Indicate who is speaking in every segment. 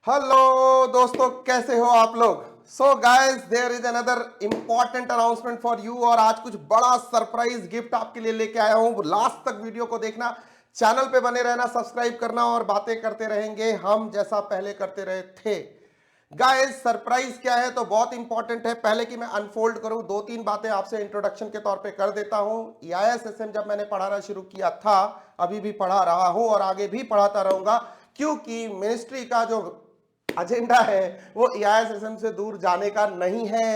Speaker 1: Hello दोस्तों, कैसे हो आप लोग। So guys, there is another important announcement for you और आज कुछ बड़ा सरप्राइज गिफ्ट आपके लिए लेके आया हूं। लास्ट तक वीडियो को देखना, चैनल पे बने रहना, सब्सक्राइब करना और बातें करते रहेंगे हम जैसा पहले करते रहे थे। गाइस, सरप्राइज क्या है तो बहुत इंपॉर्टेंट है। पहले कि मैं अनफोल्ड करूं, दो तीन बातें आपसे इंट्रोडक्शन के तौर पे कर देता हूं। EISSM जब मैंने पढ़ाना शुरू किया था, अभी भी पढ़ा रहा हूं और आगे भी पढ़ाता रहूंगा, क्योंकि मिनिस्ट्री का जो एजेंडा है वो EISSM से दूर जाने का नहीं है।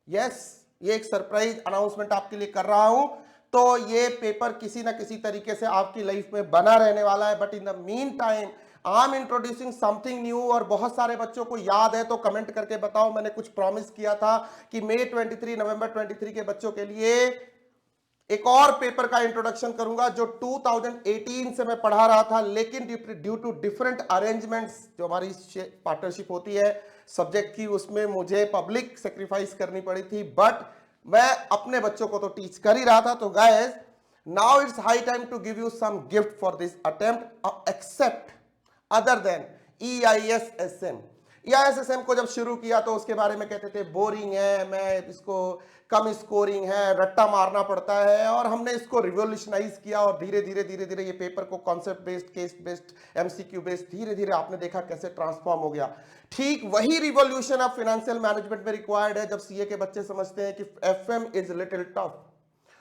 Speaker 1: यस, ये एक सरप्राइज अनाउंसमेंट आपके लिए कर रहा हूं। तो ये पेपर किसी ना किसी तरीके से आपकी लाइफ में बना रहने वाला है, but in the mean time I am introducing something new. और बहुत सारे बच्चों को याद है तो कमेंट करके बताओ, मैंने कुछ प्रॉमिस किया था कि मई 23 नवंबर 23 के बच्चों के लिए एक और पेपर का इंट्रोडक्शन करूंगा जो 2018 से मैं पढ़ा रहा था, लेकिन ड्यू टू डिफरेंट अरेंजमेंट्स, जो हमारी पार्टनरशिप होती है सब्जेक्ट की, उसमें मुझे पब्लिक सेक्रीफाइस करनी पड़ी थी, बट मैं अपने बच्चों को तो टीच कर ही रहा था। तो guys, now it's high time to give you some gift for this attempt except other than EISSM। EISSM को जब शुरू किया तो उसके बारे में कहते थे बोरिंग है, मैं इसको कम स्कोरिंग है, रट्टा मारना पड़ता है, और हमने इसको रिवोल्यूशनाइज किया और धीरे धीरे धीरे धीरे ये पेपर को concept based, case based, MCQ based, धीरे धीरे आपने देखा कैसे ट्रांसफॉर्म हो गया। ठीक वही रिवोल्यूशन अब फाइनेंशियल मैनेजमेंट में रिक्वायर्ड है। जब CA के बच्चे समझते हैं कि FM इज लिटिल टफ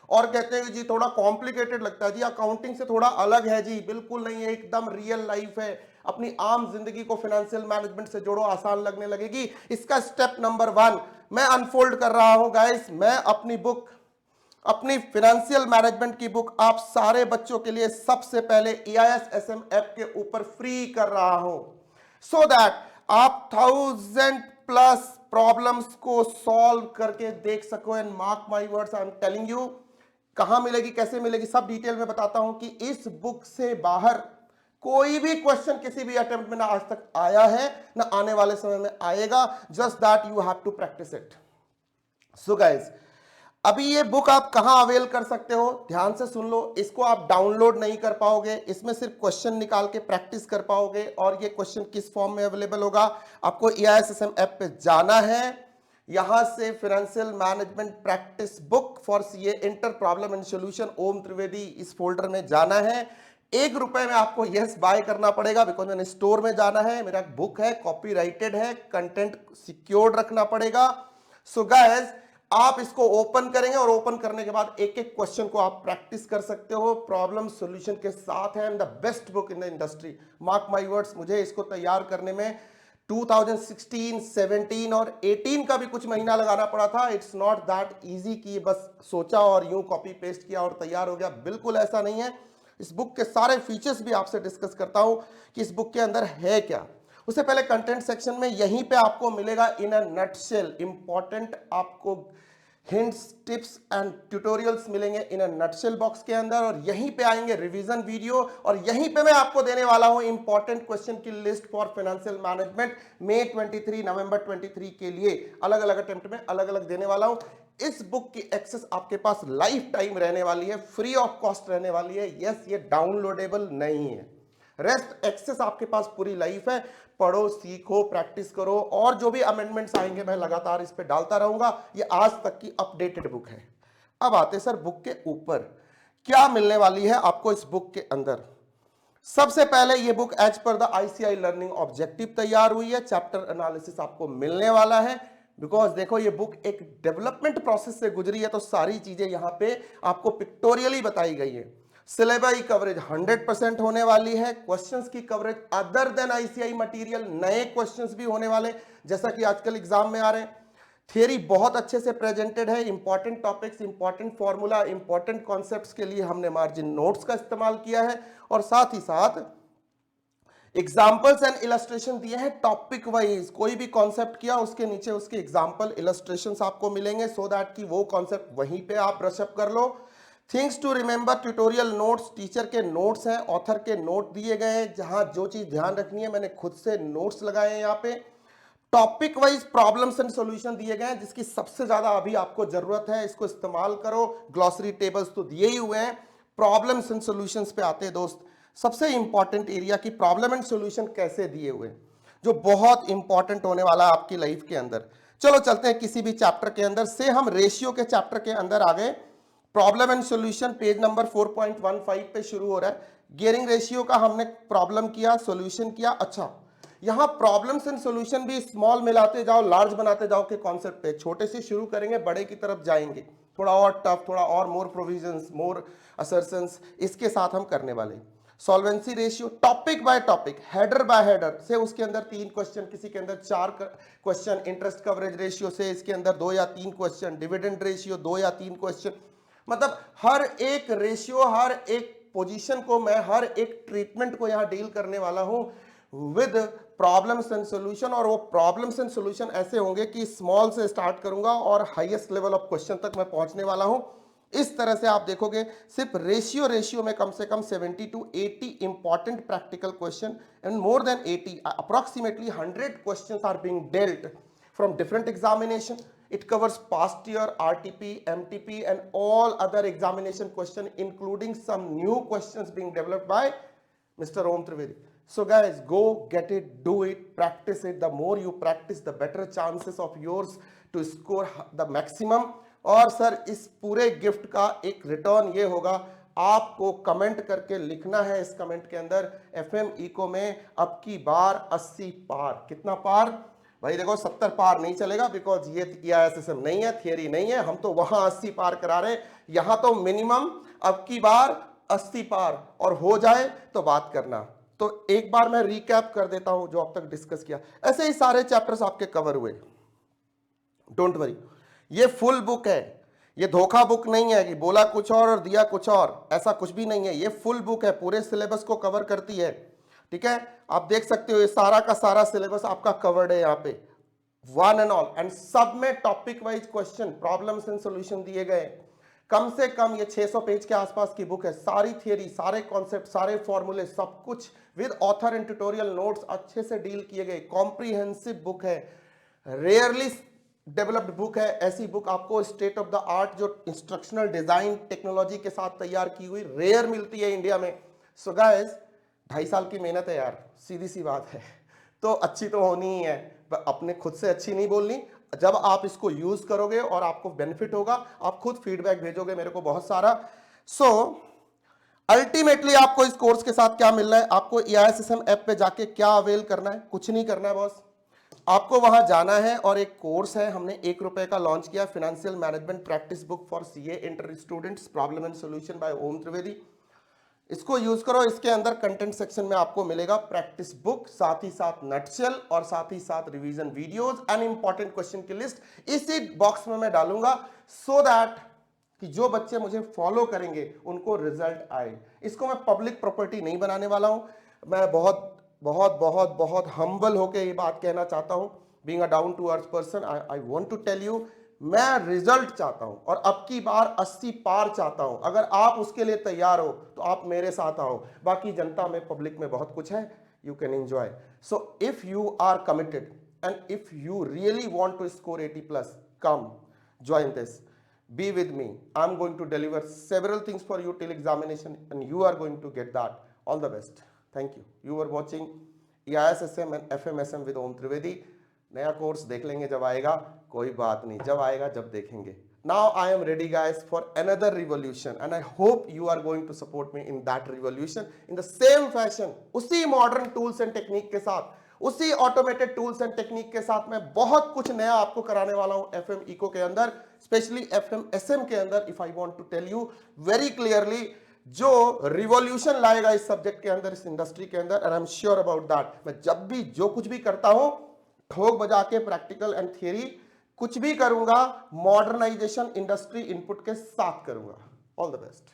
Speaker 1: और कहते हैं कि जी थोड़ा कॉम्प्लिकेटेड लगता है, जी अकाउंटिंग से थोड़ा अलग है, जी बिल्कुल नहीं है, एकदम रियल लाइफ है, अपनी आम जिंदगी को फाइनेंशियल मैनेजमेंट से जोड़ो, आसान लगने लगेगी। इसका स्टेप नंबर 1 मैं अनफोल्ड कर रहा हूं गाइस। मैं अपनी बुक, अपनी फाइनेंशियल मैनेजमेंट की बुक आप सारे बच्चों के लिए सबसे पहले EISSM ऐप के ऊपर फ्री कर रहा हूं, सो दैट आप 1000+ प्रॉब्लम्स को सॉल्व करके देख सको। And mark my words, I am telling you, कहां मिलेगी, कैसे मिलेगी, सब डिटेल में बताता हूं कि इस बुक से बाहर कोई भी क्वेश्चन किसी भी अटेम्प्ट में ना आज तक आया है ना आने वाले समय में आएगा। Just that you have to practice it. So guys, अभी ये बुक आप कहां अवेल कर सकते हो, ध्यान से सुन लो। इसको आप डाउनलोड नहीं कर पाओगे, इसमें सिर्फ क्वेश्चन निकाल के प्रैक्टिस कर पाओगे। और ये क्वेश्चन किस फॉर्म में अवेलेबल होगा, आपको EISSM ऐप पे जाना है, यहां से financial management practice book for CA inter problem and solution Om Trivedi, इस फोल्डर में जाना है। ₹1 में आपको यस बाय करना पड़ेगा, बिकॉज मैंने स्टोर में जाना है, मेरा बुक है, कॉपीराइटेड है, कंटेंट सिक्योर्ड रखना पड़ेगा। सो गाइस, आप इसको ओपन करेंगे और ओपन करने के बाद एक एक क्वेश्चन को आप प्रैक्टिस कर सकते हो प्रॉब्लम सॉल्यूशन के साथ है। And the best book in the industry, mark my words. मुझे इसको तैयार करने में 2016, 17 और 18 का भी कुछ महीना लगाना पड़ा था। इट्स नॉट दैट इजी कि बस सोचा और यूं कॉपी पेस्ट किया और तैयार हो गया, बिल्कुल ऐसा नहीं है। इस बुक के सारे फीचर्स भी आपसे डिस्कस करता हूं कि इस बुक के अंदर है क्या। उससे पहले कंटेंट सेक्शन में यहीं पे आपको मिलेगा इन अ नटशेल इंपॉर्टेंट, आपको हिंट्स, टिप्स एंड ट्यूटोरियल्स मिलेंगे इन अ नटशेल बॉक्स के अंदर। और यहीं पे आएंगे रिवीजन वीडियो, और यहीं पे मैं आपको देने वाला हूं इंपॉर्टेंट क्वेश्चन की लिस्ट फॉर फाइनेंशियल मैनेजमेंट मई 23 नवंबर 23 के लिए। अलग अलग अटेम्प्ट में अलग अलग देने वाला हूं। इस बुक की एक्सेस आपके पास लाइफ टाइम रहने वाली है, फ्री ऑफ कॉस्ट रहने वाली है। यस, ये डाउनलोडेबल नहीं है, रेस्ट एक्सेस आपके पास पूरी लाइफ है। पढ़ो, सीखो, प्रैक्टिस करो, और जो भी अमेंडमेंट्स आएंगे मैं लगातार इस पे डालता रहूंगा। ये आज तक की अपडेटेड बुक है। अब आते सर बुक के ऊपर क्या मिलने वाली है आपको इस बुक के अंदर। सबसे पहले ये book as per the ICI learning objective तैयार हुई है, चैप्टर एनालिसिस आपको मिलने वाला है। बिकॉज देखो, ये बुक एक डेवलपमेंट प्रोसेस से गुजरी है, तो सारी चीजें यहां पे आपको पिक्टोरियली बताई गई है। सिलेबस कवरेज 100% होने वाली है। क्वेश्चंस की coverage other than ICI material, नए क्वेश्चंस भी होने वाले जैसा कि आजकल एग्जाम में आ रहे हैं। थियरी बहुत अच्छे से प्रेजेंटेड है, important topics, important formula, important concepts के लिए हमने मार्जिन नोट्स का इस्तेमाल किया है, और साथ ही साथ एग्जाम्पल्स एंड इलस्ट्रेशन दिए हैं टॉपिक वाइज। कोई भी कॉन्सेप्ट किया उसके नीचे उसके एग्जाम्पल इलस्ट्रेशंस आपको मिलेंगे, सो दैट कि वो कॉन्सेप्ट वहीं पे आप ब्रशअप कर लो। Things to remember, tutorial notes, teacher के नोट्स हैं, ऑथर के नोट दिए गए हैं, जहां जो चीज ध्यान रखनी है मैंने खुद से नोट्स लगाए हैं यहाँ पे। Topic wise problems and solution दिए गए हैं, जिसकी सबसे ज्यादा अभी आपको जरूरत है, इसको इस्तेमाल करो। ग्लॉसरी टेबल्स तो दिए ही हुए हैं। प्रॉब्लम्स एंड सॉल्यूशंस पे आते हैं दोस्त। सबसे इंपॉर्टेंट एरिया की प्रॉब्लम एंड सॉल्यूशन कैसे दिए हुए। जो बहुत इंपॉर्टेंट होने वाला है आपकी लाइफ के अंदर। चलो चलते हैं किसी भी चैप्टर के अंदर से, हम रेशियो के चैप्टर के अंदर आ गए। Problem and solution page number 4.15 पे शुरू हो रहा है। गियरिंग रेशियो का हमने प्रॉब्लम किया, सॉल्यूशन किया। अच्छा, यहां प्रॉब्लम्स एंड सॉल्यूशन भी स्मॉल मिलाते जाओ, लार्ज बनाते जाओ के कॉन्सेप्ट पे। छोटे से शुरू करेंगे, बड़े की तरफ जाएंगे, थोड़ा और टफ, थोड़ा और मोर प्रोविजंस, मोर असर्शंस इसके साथ हम करने वाले। Solvency ratio topic by topic, header by header से उसके अंदर 3 क्वेश्चन, किसी के अंदर 4 क्वेश्चन। इंटरेस्ट कवरेज रेशियो से इसके अंदर 2 या 3 क्वेश्चन। डिविडेंड रेशियो 2 या 3 क्वेश्चन। मतलब हर एक रेशियो, हर एक पोजीशन को मैं, हर एक ट्रीटमेंट को यहां डील करने वाला हूं विद प्रॉब्लम्स एंड सॉल्यूशन। और वो प्रॉब्लम्स एंड सॉल्यूशन ऐसे होंगे कि स्मॉल से स्टार्ट करूंगा और हाईएस्ट लेवल ऑफ क्वेश्चन तक मैं पहुंचने वाला हूं। इस तरह से आप देखोगे सिर्फ रेशियो में कम से कम 70 to 80 important practical question and more than 80, approximately 100 questions are being dealt from different examination. It covers past year, RTP, MTP and all other examination question, including some new questions being developed by Mr. Om Trivedi. So guys, go get it, do it, practice it. The more you practice, the better chances of yours to score the maximum. और sir इस पूरे gift का एक return ये होगा, आपको comment करके लिखना है इस कमेंट के अंदर, FM इको में अब की बार 80 पार। कितना पार भाई? देखो 70 पार नहीं चलेगा, बिकॉज ये EISSM नहीं है, थियरी नहीं है। हम तो वहां 80 पार करा रहे हैं, यहां तो मिनिमम अब की बार 80 पार, और हो जाए तो बात करना। तो एक बार मैं रिकैप कर देता हूं जो अब तक डिस्कस किया। ऐसे ही सारे चैप्टर्स आपके कवर हुए, डोंट वरी। ये फुल बुक है, ये धोखा बुक नहीं है कि बोला कुछ और दिया कुछ और, ऐसा कुछ भी नहीं है। ये फुल बुक है, पूरे सिलेबस को कवर करती है। ठीक है, आप देख सकते हो ये सारा का सारा सिलेबस आपका कवर्ड है यहाँ पे, वन एंड ऑल। एंड सब में topic wise question, problems and solution दिए गए। कम से कम ये 600 पेज के आसपास की बुक है। सारी थियरी, सारे कॉन्सेप्ट, सारे फॉर्मूले, सब कुछ with author and tutorial notes अच्छे से डील किए गए। कॉम्प्रिहेंसिव बुक है, रेयरली डेवलप्ड बुक है। ऐसी बुक आपको स्टेट ऑफ द आर्ट जो इंस्ट्रक्शनल डिजाइन टेक्नोलॉजी के साथ तैयार की हुई रेयर मिलती है इंडिया में। सो गाइस, 2.5 साल की मेहनत है यार, सीधी सी बात है, तो अच्छी तो होनी ही है। अपने खुद से अच्छी नहीं बोलनी। जब आप इसको यूज करोगे और आपको बेनिफिट होगा, आप खुद फीडबैक भेजोगे मेरे को बहुत सारा। सो अल्टीमेटली आपको इस कोर्स के साथ क्या मिल रहा है? आपको EISSM ऐप पे जाके क्या अवेल करना है? कुछ नहीं करना है बॉस, आपको वहां जाना है और एक कोर्स है, हमने ₹1 का लॉन्च किया, financial management practice book for CA inter students, problem and solution by Om Trivedi. इसको यूज करो। इसके अंदर कंटेंट सेक्शन में आपको मिलेगा प्रैक्टिस बुक, साथ ही साथ नटशेल और साथ ही साथ revision videos and important question की लिस्ट इसी बॉक्स में मैं डालूंगा, सो दैट कि जो बच्चे मुझे फॉलो करेंगे उनको रिजल्ट आए। इसको मैं पब्लिक प्रॉपर्टी नहीं बनाने वाला हूं। मैं बहुत बहुत बहुत बहुत हम्बल होकर ये बात कहना चाहता हूं, being a down to earth person, I want to tell you, मैं रिजल्ट चाहता हूं और अब की बार 80 पार चाहता हूं। अगर आप उसके लिए तैयार हो तो आप मेरे साथ आओ। बाकी जनता में, पब्लिक में बहुत कुछ है, you can enjoy. So if you are committed and if you really want to score 80+, come join this, be with me. I'm going to deliver several things for you till examination and you are going to get that. All the best. Thank you. You were watching EISSM and FMSM with Om Trivedi. नया course देख लेंगे जब आएगा, कोई बात नहीं, जब आएगा जब देखेंगे। Now I am ready guys for another revolution and I hope you are going to support me in that revolution in the same fashion, उसी modern tools and technique के साथ, उसी ऑटोमेटेड टूल्स एंड टेक्निक के साथ मैं बहुत कुछ नया आपको कराने वाला हूं FM इको के अंदर, स्पेशली FMSM के अंदर। If I want to tell you very clearly, जो रिवॉल्यूशन लाएगा इस सब्जेक्ट के अंदर, इस इंडस्ट्री के अंदर, and I am sure about that. मैं जब भी जो कुछ भी करता हूं, ठोक बजा के प्रैक्टिकल एंड थियरी कुछ भी करूंगा, मॉडर्नाइजेशन इंडस्ट्री इनपुट के साथ करूंगा। All the best.